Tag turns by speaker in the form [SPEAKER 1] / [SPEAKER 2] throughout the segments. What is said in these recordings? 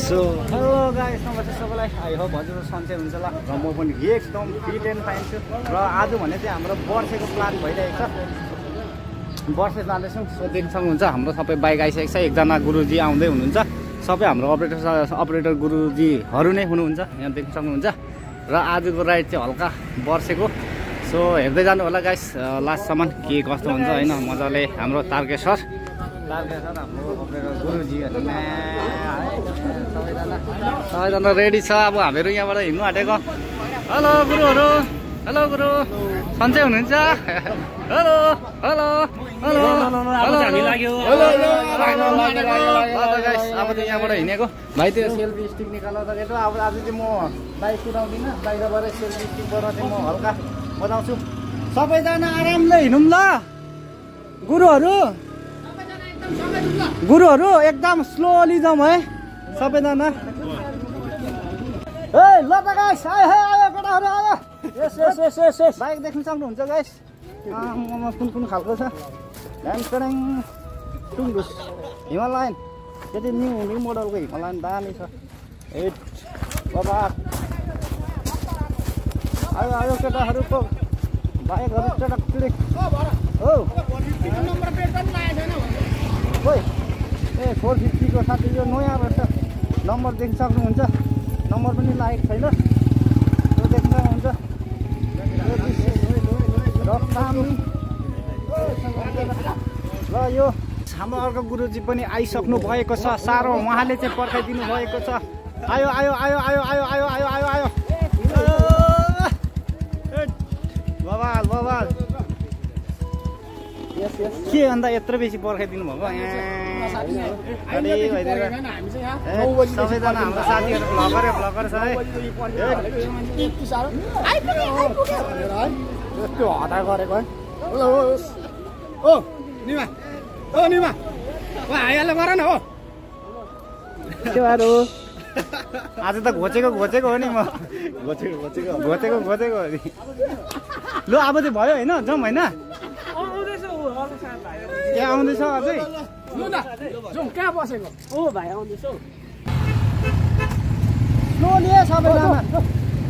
[SPEAKER 1] So hello guys, नमस्ते सबैलाई। I hope हजुर सन्चै हुन्छ ल। र म पनि एकदम फिट एन्ड फाइन छु। र आज भने चाहिँ हाम्रो वर्षेको प्लान भइरहेको छ। वर्षे जाँदैछौँ। सो देख्न सक्नुहुन्छ हाम्रो सबै बाइक आइसकेको छ। एकजना गुरुजी आउँदै हुनुहुन्छ। सबै हाम्रो अपरेटर गुरुजीहरू नै हुनुहुन्छ, यहाँ देख्न सक्नुहुन्छ। र आजको राइड चाहिँ हल्का वर्षेको। सो हेर्दै जानु होला गाइस लास्टसम्म के कस्तो हुन्छ होइन। मजाले हाम्रो तारकेश्वर हाम्रो अपरेटर गुरुजीहरू सबैजना रेडी छ। अब हामीहरू यहाँबाट हिँड्नु आँटेको। हेलो गुरुहरू, हेलो गुरु, सन्चै हुनुहुन्छ? हेलो हेलो हेलो अब चाहिँ यहाँबाट हिँडेको भाइ। त्यो सेल्फी स्टिक निकाल्न सकेको। अब आज चाहिँ म बाइक कुदाउँदिनँ, बाहिरबाट सेल्फी स्टिकबाट चाहिँ म हल्का बजाउँछु। सबैजना आरामले हिँडौँ ल गुरुहरू, एकदम स्लोली जाउँ है सबैजना। ए ल त गाइस, आयो केटाहरू आयो। यस बाइक देख्न सक्नुहुन्छ गाइस। कुन कुन खालको छ? ह्यान्डस्टरिङ टुङ्गुस हिमालयन। यो चाहिँ न्यू मोडलको हिमालयन दामी छ। एट बाबा आयो केटाहरूको बाइकहरू चटक चिडिक हो। खोइ ए 450 को साथी यो नयाँ रहेछ। नम्बर देख्न सक्नुहुन्छ। नम्बर पनि लागेको छैन। यो देख्न सक्नुहुन्छ। ल यो हाम्रो अर्को गुरुजी पनि आइसक्नु भएको छ। साह्रो उहाँले चाहिँ पर्खाइदिनु भएको छ। आयो आयो आयो आयो आयो आयो आयो आयो आयो बबाल के अन्त यत्रो बेसी पर्खाइदिनु भएको? सबैजना हाम्रो साथीहरू भ्लगर छ है। त्यो हतार गरेको है। ओ निमा हाइहाल्नु गर न हो। आज त घोचेको हो नि म। घोचेको हो नि। लु अब चाहिँ भयो होइन, जाउँ होइन? त्यहाँ आउँदैछ अझै।
[SPEAKER 2] कहाँ बसेको? ओ भाइ आउँदैछ।
[SPEAKER 1] स्लोली सबैजना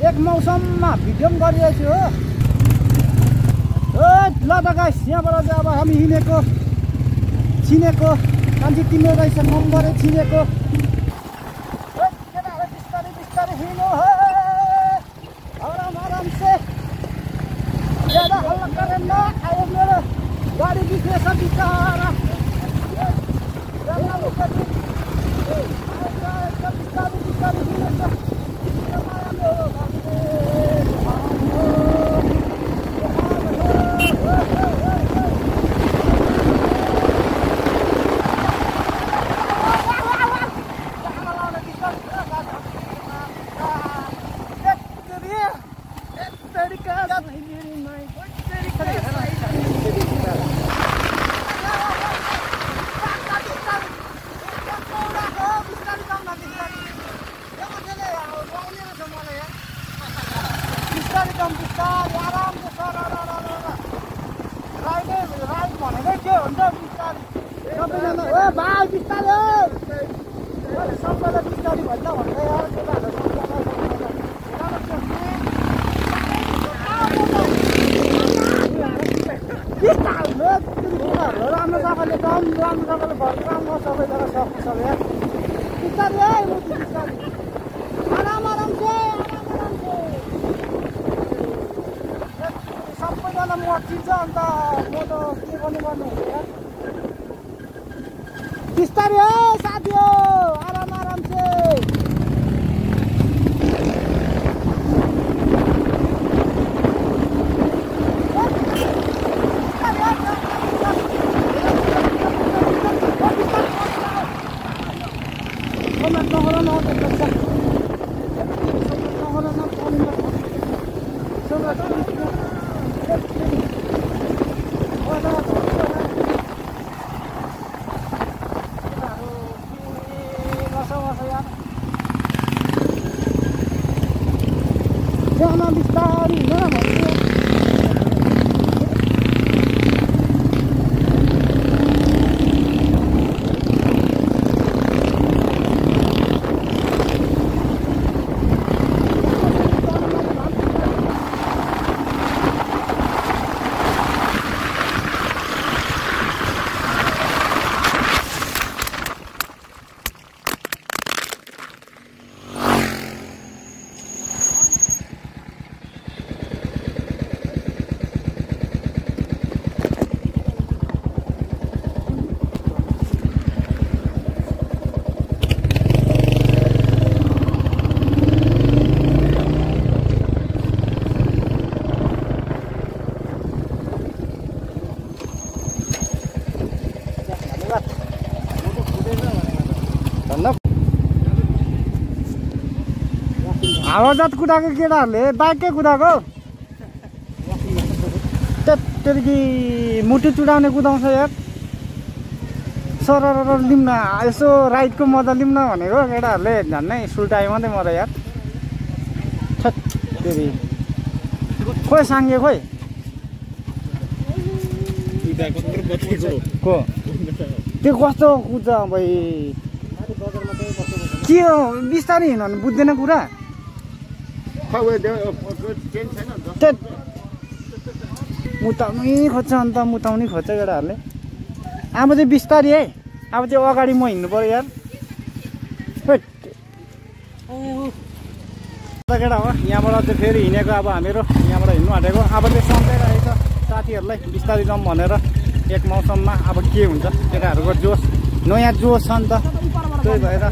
[SPEAKER 1] एक मौसममा भिडियो पनि गरिरहेको छु हो। ल त गाइस, यहाँबाट चाहिँ अब हामी हिँडेको चिनेको कान्छी तिम्रो रहेछ नम्बरै चिनेको। बिस्तारै हिँड्नु है, आराम से। ज्यादा हल्ला गरेर न आयो। मेरो गाडी बिग्रेछ बिचरा। बिस्तारै हिँड्छ। सबैजना मर्चिन्छ अन्त म त के गर्नु बिस्तारै है साथी हो। आराम से। हावाजात कुदाएको केटाहरूले बाइककै कुदाएको त्यत्तिकी मुटु चुडाउने कुदाउँछ यार सरर लिउँ न यसो राइडको मजा लिउँ न भनेको केटाहरूले झन्नै सुल्टायो मात्रै मलाई यार थेरी खोइ साङ्गे खोइ को त्यो कस्तो कुद्छ भाइ के हो बिस्तारै हिँड्नु भने बुझ्दैन कुरा मुताउनै खोज्छ अन्त मुताउनै खोज्छ केटाहरूले अब चाहिँ बिस्तारै है अब चाहिँ अगाडि म हिँड्नु पऱ्यो यार केटा हो यहाँबाट चाहिँ फेरि हिँडेको अब हामीहरू यहाँबाट हिँड्नु आँटेको अब चाहिँ सम्झाइरहेको छ साथीहरूलाई बिस्तारै जाउँ भनेर एक मौसममा अब के हुन्छ केटाहरूको जोस नयाँ जोस छ नि त त्यही भएर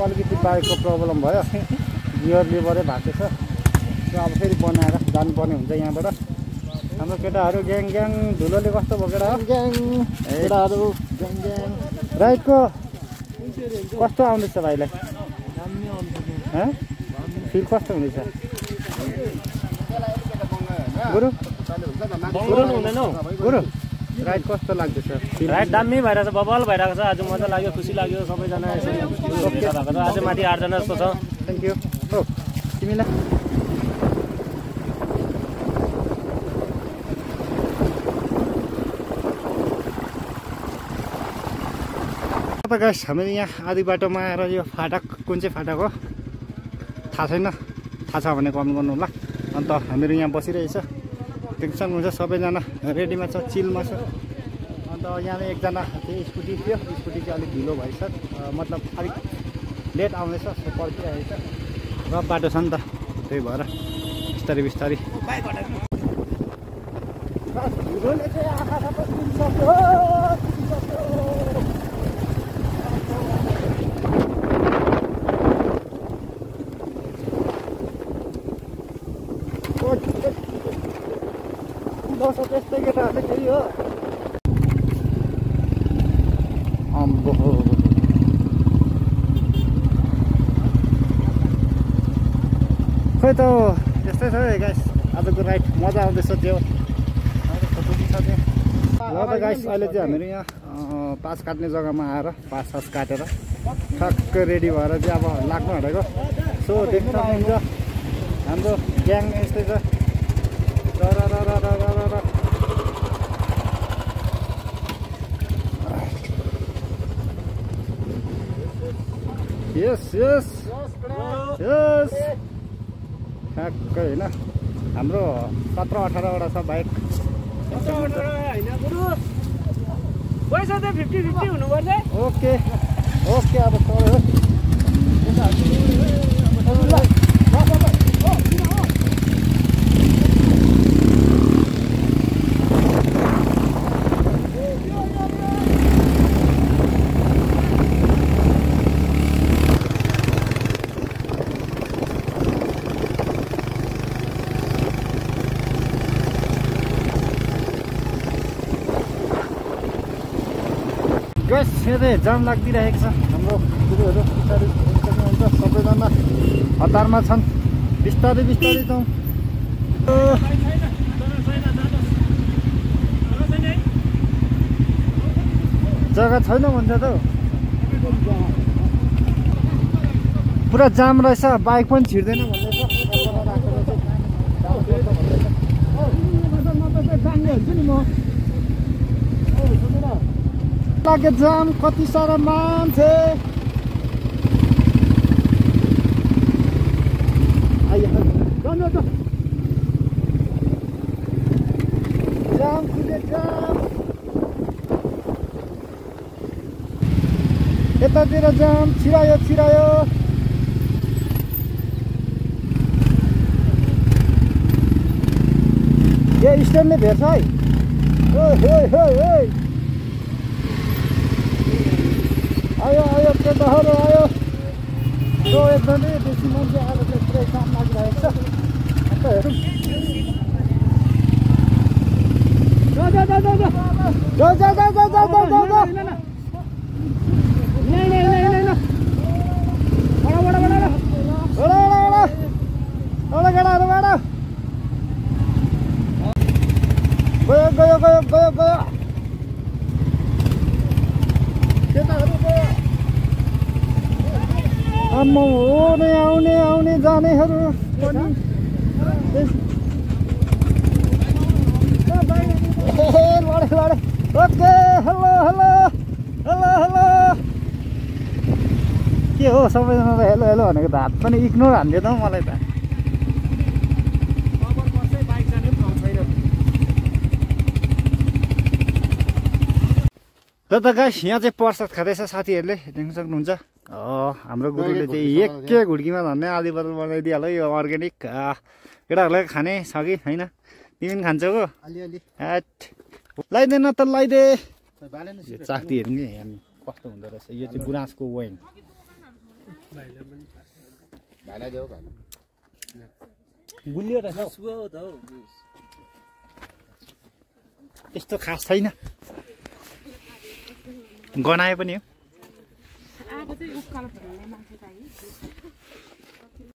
[SPEAKER 1] अलिकति बाइकको प्रब्लम भयो गियर लिभरै भएको छ त्यो अब फेरि बनाएर जानुपर्ने हुन्छ यहाँबाट हाम्रो केटाहरू ग्याङ ग्याङ धुलोले कस्तो भयो केटा ग्याङ केटाहरू ग्याङ ग्याङ राइडको कस्तो आउँदैछ भाइलाई फिल कस्तो हुँदैछ गुरु गुरु राइड कस्तो लाग्दैछ
[SPEAKER 2] राइड दामी भइरहेको छ बबल भइरहेको छ आज मजा लाग्यो खुसी लाग्यो सबैजना भएको छ आज माथि 8 जना जस्तो छ
[SPEAKER 1] थ्याङ्क यू हो तिमीलाई गाइस हामीले यहाँ आधी बाटोमा आएर यो फाटक कुन चाहिँ फाटक हो थाहा छैन थाहा छ भने कमेन्ट गर्नु होला अन्त हामीहरू यहाँ बसिरहेछ टेन्सन हुन्छ सबैजना रेडीमा छ चिलमा छ अन्त यहाँ एकजना चाहिँ स्कुटी थियो स्कुटी चाहिँ अलिक ढिलो भएछ मतलब अलिक लेट आउँदैछ पर्खिरहेको छ र बाटो छ नि त त्यही भएर बिस्तारै बिस्तारै त्यस्तै केटाहरूले त्यही हो अम्बो खोइ त त्यस्तै छ है गाइस आजको राइड मजा आउँदैछ त्यो ल त गाइस अहिले चाहिँ हामीहरू यहाँ पास काट्ने जग्गामा आएर पास काटेर ठक्क रेडी भएर चाहिँ अब लाग्नु आँटेको सो देख्न सक्नुहुन्छ हाम्रो ग्याङ यस्तै छ यस यस यस ठ्याक्कै होइन हाम्रो 17-18वटा छ बाइक ओके ओके अब गएस यतै जाम लागिरहेको छ हाम्रो गुरुहरू बिस्तारै हुन्छ सबैजना हतारमा छन् बिस्तारै बिस्तारै जाउँ जग्गा छैन भन्छ त पुरा जाम रहेछ बाइक पनि छिर्दैन भन्दैछ हालिहाल्छु नि म लाग्यो जाम कति साह्रो मान्छे जाम खुले जाम यतातिर जाम छिरायो यो स्ट्यान्डले भेट्छ है आयो केटाहरू आयो एकदमै बेसी मान्छे आएर चाहिँ पुरै काम लागिरहेको छ हेरौँ गयो केटाहरू गयो आम्मा आउने जानेहरू पनि लडे ओके हेलो के हो सबैजना हेलो भनेको त हात पनि इग्नोर हान्दियो त मलाई त र त गाइस यहाँ चाहिँ प्रसाद खाँदैछ साथीहरूले देख्न सक्नुहुन्छ हाम्रो गुरुले चाहिँ एकै घुड्कीमा झन्डै आधी बोतल बनाइदिइहाल्यो यो अर्ग्यानिक केटाहरूलाई खाने छ कि होइन तिमी पनि खान्छौ हो अलिअलि लगाइदेन त लगाइदे चाक्ती हेरौँ नि हेर्नु कस्तो हुँदो रहेछ यो चाहिँ गुराँसको वाइन गुलियो रहेछ त्यस्तो खास छैन गनाए पनि हो